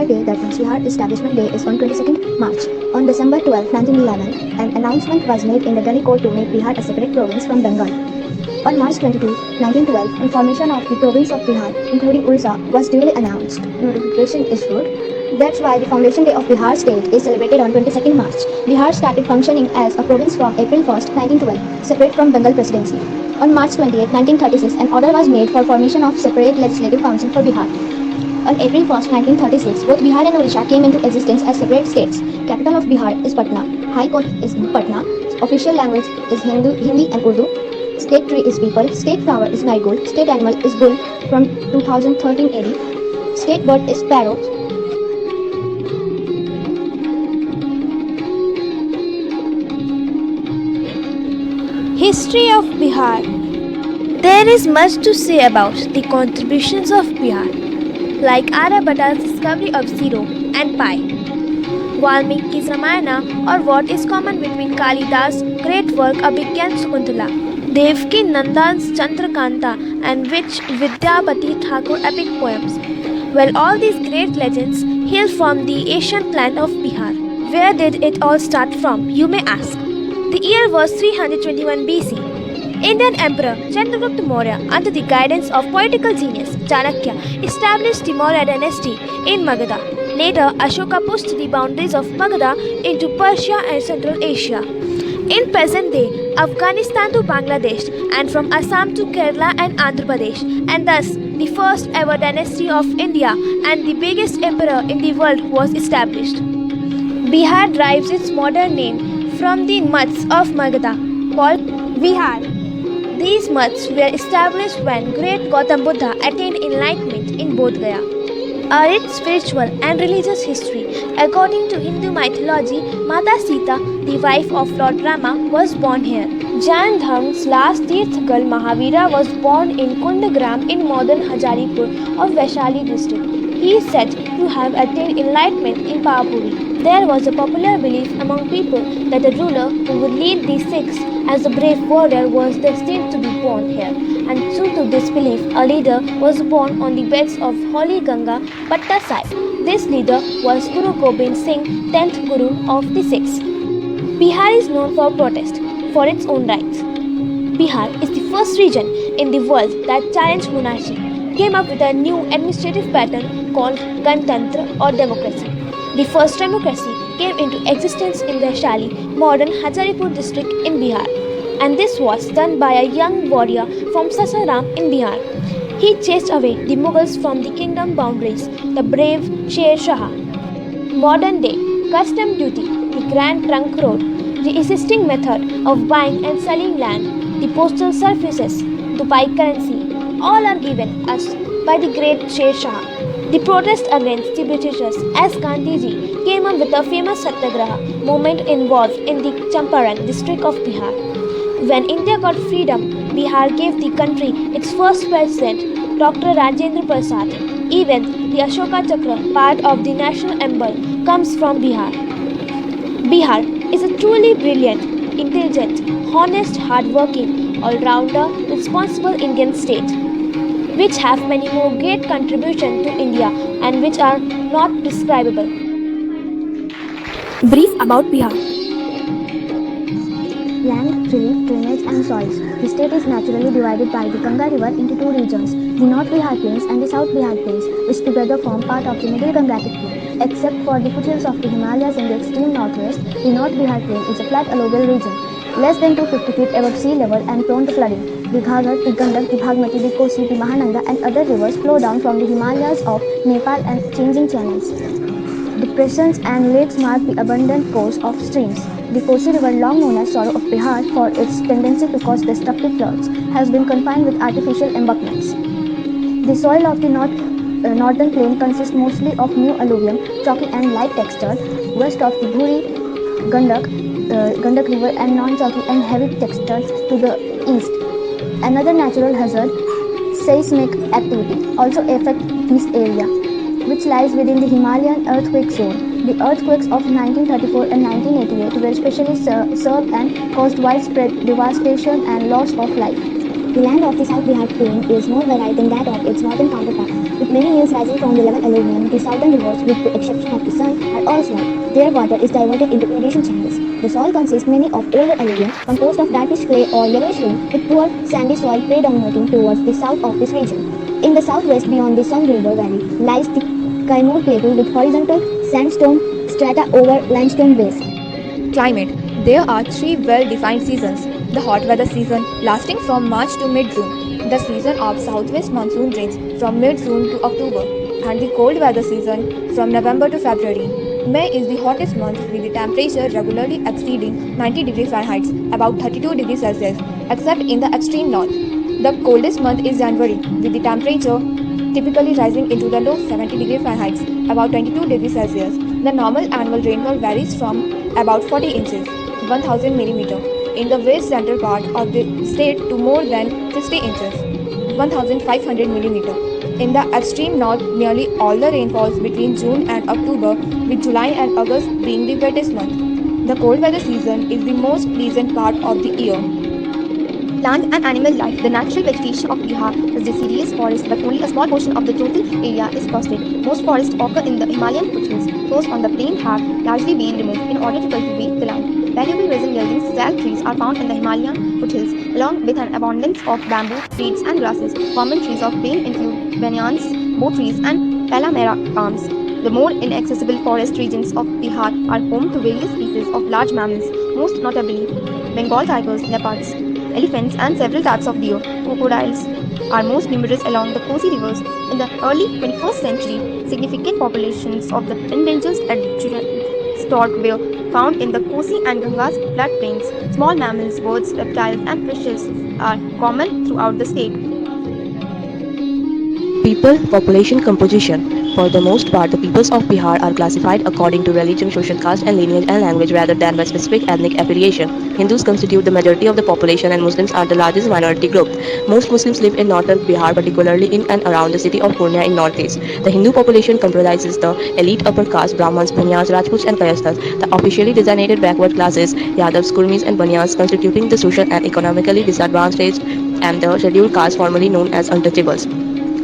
Bihar Day, that means Bihar Establishment Day, is on 22nd March. On December 12, 1911, an announcement was made in the Delhi court to make Bihar a separate province from Bengal. On March 22, 1912, information of the province of Bihar, including Orissa, was duly announced. Notification issued. That's why the foundation day of Bihar state is celebrated on 22nd March. Bihar started functioning as a province from April 1st, 1912, separate from Bengal presidency. On March 28, 1936, an order was made for formation of separate legislative council for Bihar. On April 1st, 1936, both Bihar and Orissa came into existence as separate states. Capital of Bihar is Patna. High court is in Patna. Official language is Hindi and Urdu. State tree is people. State flower is marigold. State animal is bull from 2013 AD. State bird is sparrow. History of Bihar. There is much to say about the contributions of Bihar, like Aryabhata's discovery of zero and pi, Valmiki's Ramayana, or what is common between Kalidas' great work Abhigyan Shakuntala, Devki Nandan's Chandrakanta, and which Vidyapati Thakur epic poems. Well, all these great legends hail from the ancient land of Bihar. Where did it all start from, you may ask? The year was 321 BC. Indian Emperor Chandragupta Maurya, under the guidance of political genius Chanakya, established the Maurya dynasty in Magadha. Later, Ashoka pushed the boundaries of Magadha into Persia and Central Asia. In present day, Afghanistan to Bangladesh, and from Assam to Kerala and Andhra Pradesh, and thus the first ever dynasty of India and the biggest emperor in the world was established. Bihar derives its modern name from the mutts of Magadha, called Vihar. These mutts were established when great Gautam Buddha attained enlightenment in Bodh Gaya. A rich spiritual and religious history. According to Hindu mythology, Mata Sita, the wife of Lord Rama, was born here. Jain Dharm's last Tirthagal Mahavira was born in Kundagram in modern Hazaripur of Vaishali district. He is said to have attained enlightenment in Pavapuri. There was a popular belief among people that a ruler who would lead the Sikhs as a brave warrior was destined to be born here, and true to this belief, a leader was born on the beds of holy Ganga, Patta Sahib. This leader was Guru Gobind Singh, 10th Guru of the Sikhs. Bihar is known for protest for its own rights. Bihar is the first region in the world that challenged monarchy, came up with a new administrative pattern called Ganatantra or democracy. The first democracy came into existence in Vaishali, modern Hazaripur district in Bihar, and this was done by a young warrior from Sasaram in Bihar. He chased away the Mughals from the kingdom boundaries, the brave Sher Shah. Modern day, custom duty, the Grand Trunk Road, the existing method of buying and selling land, the postal services, the pike currency, all are given us by the great Sher Shah. The protest against the Britishers, as Gandhiji came up with a famous Satyagraha movement involved in the Champaran district of Bihar. When India got freedom, Bihar gave the country its first president, Dr. Rajendra Prasad. Even the Ashoka Chakra, part of the national emblem, comes from Bihar. Bihar is a truly brilliant, intelligent, honest, hard-working, all-rounder, responsible Indian state, which have many more great contributions to India and which are not describable. Brief about Bihar. Land, relief, drainage and soils. The state is naturally divided by the Ganga river into two regions, the North Bihar Plains and the South Bihar Plains, which together form part of the Middle Gangatic Plain. Except for the foothills of the Himalayas in the extreme northwest, the North Bihar Plain is a flat alluvial region, less than 250 feet above sea level and prone to flooding. The Ghaggar, the Gandak, the Bhagmati, the Kosi, the Mahananda and other rivers flow down from the Himalayas of Nepal and changing channels. Depressions and lakes mark the abundant course of streams. The Kosi River, long known as Sorrow of Bihar for its tendency to cause destructive floods, has been confined with artificial embankments. The soil of the northern plain consists mostly of new alluvium, chalky and light textured, west of the Bhuri, Gandak River and non-chalky and heavy textured to the east. Another natural hazard, seismic activity, also affects this area, which lies within the Himalayan earthquake zone. The earthquakes of 1934 and 1988 were especially severe and caused widespread devastation and loss of life. The land of the South Bihar plain is more varied than that of its northern counterpart, with many hills rising from the level alluvium. The southern rivers, with the exception of the Sun, are all small. Their water is diverted into irrigation channels. The soil consists mainly of older alluvium, composed of darkish clay or yellowish loam, with poor sandy soil predominating towards the south of this region. In the southwest, beyond the Sun River Valley, lies the Kaimur Plateau with horizontal sandstone strata over limestone base. Climate. There are three well-defined seasons. The hot weather season, lasting from March to mid-June. The season of southwest monsoon rains from mid-June to October. And the cold weather season from November to February. May is the hottest month with the temperature regularly exceeding 90 degrees Fahrenheit, about 32 degrees Celsius, except in the extreme north. The coldest month is January, with the temperature typically rising into the low 70 degrees Fahrenheit, about 22 degrees Celsius. The normal annual rainfall varies from about 40 inches, 1000 millimeter, in the west central part of the state to more than 60 inches, 1500 millimeter. In the extreme north, nearly all the rain falls between June and October, with July and August being the wettest month. The cold weather season is the most pleasant part of the year. Plant and animal life. The natural vegetation of Bihar is deciduous forest, but only a small portion of the total area is forested. Most forests occur in the Himalayan foothills. Those on the plain have largely been removed in order to cultivate the land. Valuable resin-yielding sal trees are found in the Himalayan foothills, along with an abundance of bamboo, reeds, and grasses. Common trees of plain include banyans, bo trees, and palamera palms. The more inaccessible forest regions of Bihar are home to various species of large mammals, most notably Bengal tigers, leopards, elephants, and several types of deer. Crocodiles are most numerous along the coastal rivers. In the early 21st century, significant populations of the endangered adjuvant stork were found in the Kosi and Ganga's floodplains. Small mammals, birds, reptiles, and fishes are common throughout the state. People population composition. For the most part, the peoples of Bihar are classified according to religion, social caste, and lineage and language rather than by specific ethnic affiliation. Hindus constitute the majority of the population and Muslims are the largest minority group. Most Muslims live in northern Bihar, particularly in and around the city of Purnia in northeast. The Hindu population comprises the elite upper caste, Brahmins, Banyas, Rajputs, and Kayasthas. The officially designated backward classes, Yadavs, Kurmis, and Banyas, constituting the social and economically disadvantaged, and the scheduled caste formerly known as untouchables.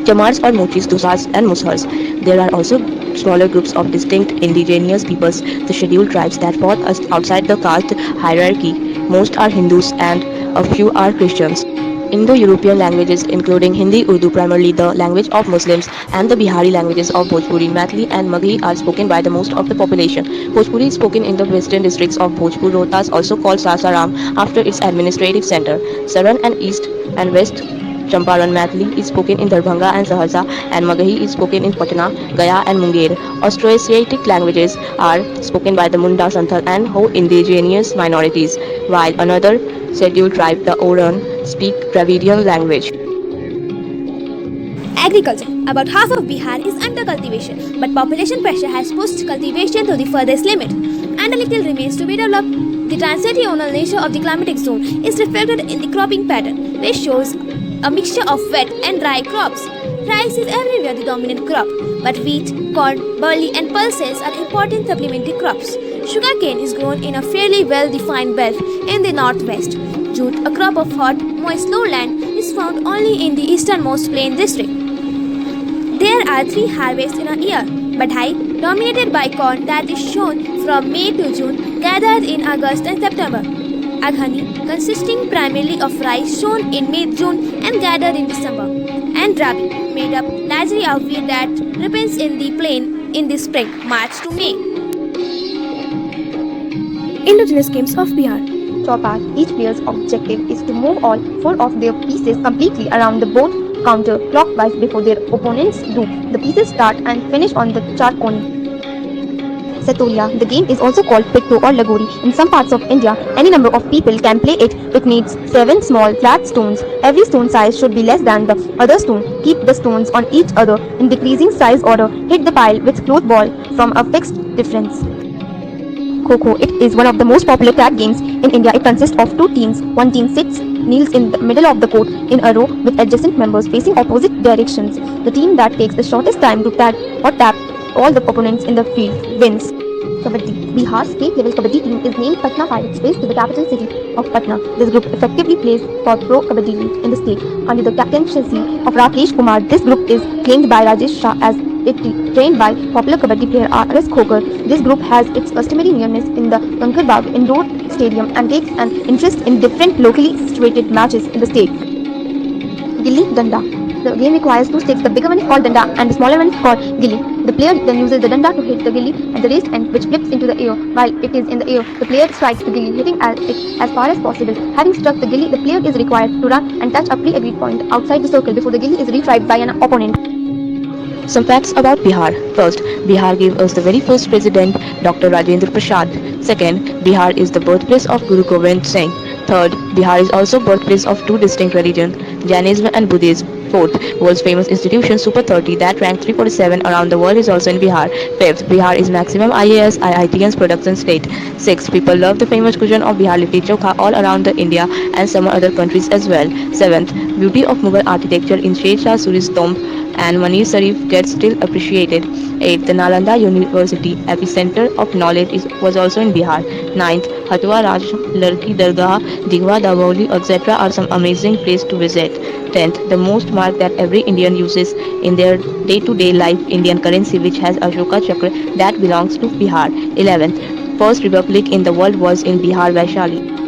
Chamars or Mochis, Dusas, and Mushars. There are also smaller groups of distinct indigenous peoples, the scheduled tribes that fall outside the caste hierarchy. Most are Hindus and a few are Christians. Indo-European languages including Hindi, Urdu primarily the language of Muslims, and the Bihari languages of Bhojpuri, Maithili, and Maghi are spoken by the most of the population. Bhojpuri is spoken in the western districts of Bhojpur, Rohtas, also called Sasaram, after its administrative center. Saran and East and West Champaran Maithili is spoken in Darbhanga and Saharsa, and Magahi is spoken in Patna, Gaya, and Munger. Austroasiatic languages are spoken by the Munda, Santhal, and Ho indigenous minorities, while another scheduled tribe, the Oran, speak Dravidian language. Agriculture. About half of Bihar is under cultivation, but population pressure has pushed cultivation to the furthest limit, and a little remains to be developed. The transitional nature of the climatic zone is reflected in the cropping pattern, which shows a mixture of wet and dry crops. Rice is everywhere the dominant crop, but wheat, corn, barley, and pulses are important supplementary crops. Sugarcane is grown in a fairly well-defined belt in the northwest. Jute, a crop of hot, moist lowland, is found only in the easternmost plain district. There are 3 harvests in a year: Badhai, dominated by corn that is sown from May to June, gathered in August and September; Aghani, consisting primarily of rice sown in mid-June and gathered in December; and Rabi, made up largely of wheat that ripens in the plain in the spring, March to May. Indigenous games of Bihar. Chopar. Each player's objective is to move all 4 of their pieces completely around the board counter clockwise before their opponents do. The pieces start and finish on the charkoni. Satolia. The game is also called Pitto or Lagori. In some parts of India, any number of people can play it. It needs 7 small flat stones. Every stone size should be less than the other stone. Keep the stones on each other in decreasing size order. Hit the pile with cloth ball from a fixed difference. Kho-Kho. It is one of the most popular tag games in India. It consists of 2 teams. One team kneels in the middle of the court in a row with adjacent members facing opposite directions. The team that takes the shortest time to tag or tap all the opponents in the field wins. Kabaddi. Bihar's state-level Kabaddi team is named Patna Pirates based to the capital city of Patna. This group effectively plays for Pro Kabaddi League in the state under the captaincy of Rakesh Kumar. This group is claimed by Rajesh Shah as it trained by popular Kabaddi player R.S. Khokar. This group has its customary nearness in the Kankarbaug indoor stadium and takes an interest in different locally situated matches in the state. Gilli Danda. The game requires two sticks. The bigger one is called danda and the smaller one is called gilli. The player then uses the danda to hit the gilli at the raised end, which flips into the air. While it is in the air, the player strikes the gilli, hitting it as far as possible. Having struck the gilli, the player is required to run and touch a pre-agreed point outside the circle before the gilli is retried by an opponent. Some facts about Bihar. First, Bihar gave us the very first president, Dr. Rajendra Prasad. Second, Bihar is the birthplace of Guru Gobind Singh. Third, Bihar is also birthplace of two distinct religions, Jainism and Buddhism. Fourth, world's famous institution Super 30 that ranked 347 around the world is also in Bihar. Fifth, Bihar is maximum IAS, IIT's production state. Sixth, people love the famous cuisine of Bihar Litti Chokha all around the India and some other countries as well. Seventh, beauty of Mughal architecture in Sher Shah Suri's tomb and Manir Sharif gets still appreciated. 8th, the Nalanda University, epicenter of knowledge, was also in Bihar. 9th, Hatwa Raj, Larki Dargah, Digwa Daboli, etc. are some amazing places to visit. 10th, the most mark that every Indian uses in their day-to-day life Indian currency which has Ashoka Chakra that belongs to Bihar. 11th, first republic in the world was in Bihar, Vaishali.